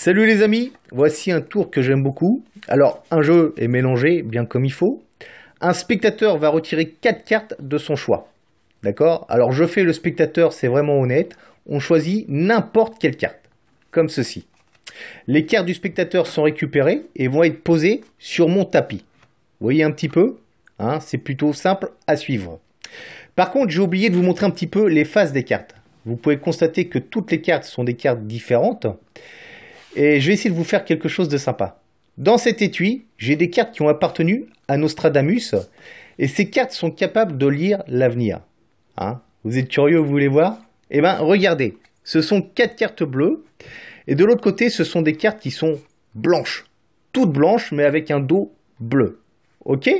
Salut les amis, voici un tour que j'aime beaucoup. Alors, un jeu est mélangé bien comme il faut. Un spectateur va retirer 4 cartes de son choix. D'accord? Alors, je fais le spectateur, c'est vraiment honnête. On choisit n'importe quelle carte, comme ceci. Les cartes du spectateur sont récupérées et vont être posées sur mon tapis. Vous voyez un petit peu, hein, c'est plutôt simple à suivre. Par contre, j'ai oublié de vous montrer un petit peu les faces des cartes. Vous pouvez constater que toutes les cartes sont des cartes différentes. Et je vais essayer de vous faire quelque chose de sympa. Dans cet étui, j'ai des cartes qui ont appartenu à Nostradamus. Et ces cartes sont capables de lire l'avenir. Hein? Vous êtes curieux, vous voulez voir? Eh bien, regardez. Ce sont 4 cartes bleues. Et de l'autre côté, ce sont des cartes qui sont blanches. Toutes blanches, mais avec un dos bleu. Ok?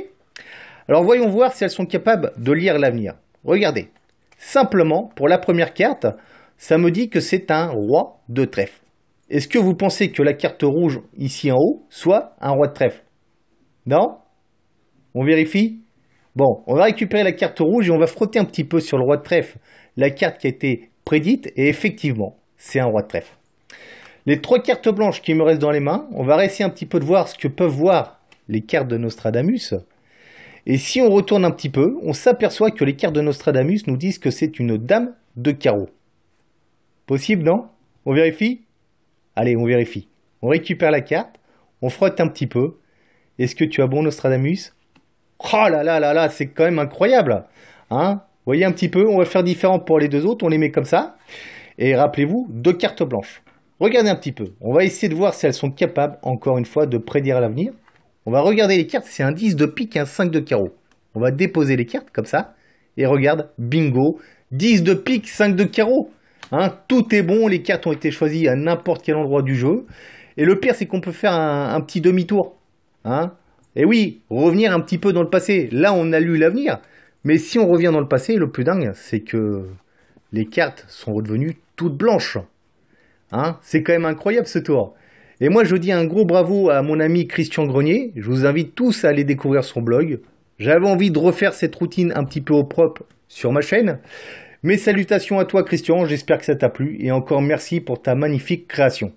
Alors, voyons voir si elles sont capables de lire l'avenir. Regardez. Simplement, pour la première carte, ça me dit que c'est un roi de trèfle. Est-ce que vous pensez que la carte rouge, ici en haut, soit un roi de trèfle? Non? On vérifie? Bon, on va récupérer la carte rouge et on va frotter un petit peu sur le roi de trèfle, la carte qui a été prédite, et effectivement, c'est un roi de trèfle. Les 3 cartes blanches qui me restent dans les mains, on va essayer un petit peu de voir ce que peuvent voir les cartes de Nostradamus. Et si on retourne un petit peu, on s'aperçoit que les cartes de Nostradamus nous disent que c'est une dame de carreau. Possible, non? On vérifie? Allez, on vérifie. On récupère la carte, on frotte un petit peu. Est-ce que tu as bon, Nostradamus? Oh là là là là, c'est quand même incroyable. Hein? Vous voyez un petit peu, on va faire différent pour les deux autres, on les met comme ça. Et rappelez-vous, 2 cartes blanches. Regardez un petit peu. On va essayer de voir si elles sont capables, encore une fois, de prédire l'avenir. On va regarder les cartes, c'est un 10 de pique et un 5 de carreau. On va déposer les cartes comme ça. Et regarde, bingo, 10 de pique, 5 de carreau. Hein, tout est bon, les cartes ont été choisies à n'importe quel endroit du jeu. Et le pire, c'est qu'on peut faire un petit demi-tour. Hein. Et oui, revenir un petit peu dans le passé. Là, on a lu l'avenir. Mais si on revient dans le passé, le plus dingue, c'est que les cartes sont redevenues toutes blanches. Hein, c'est quand même incroyable ce tour. Et moi, je dis un gros bravo à mon ami Christian Grenier. Je vous invite tous à aller découvrir son blog. J'avais envie de refaire cette routine un petit peu au propre sur ma chaîne. Mes salutations à toi Christian, j'espère que ça t'a plu et encore merci pour ta magnifique création.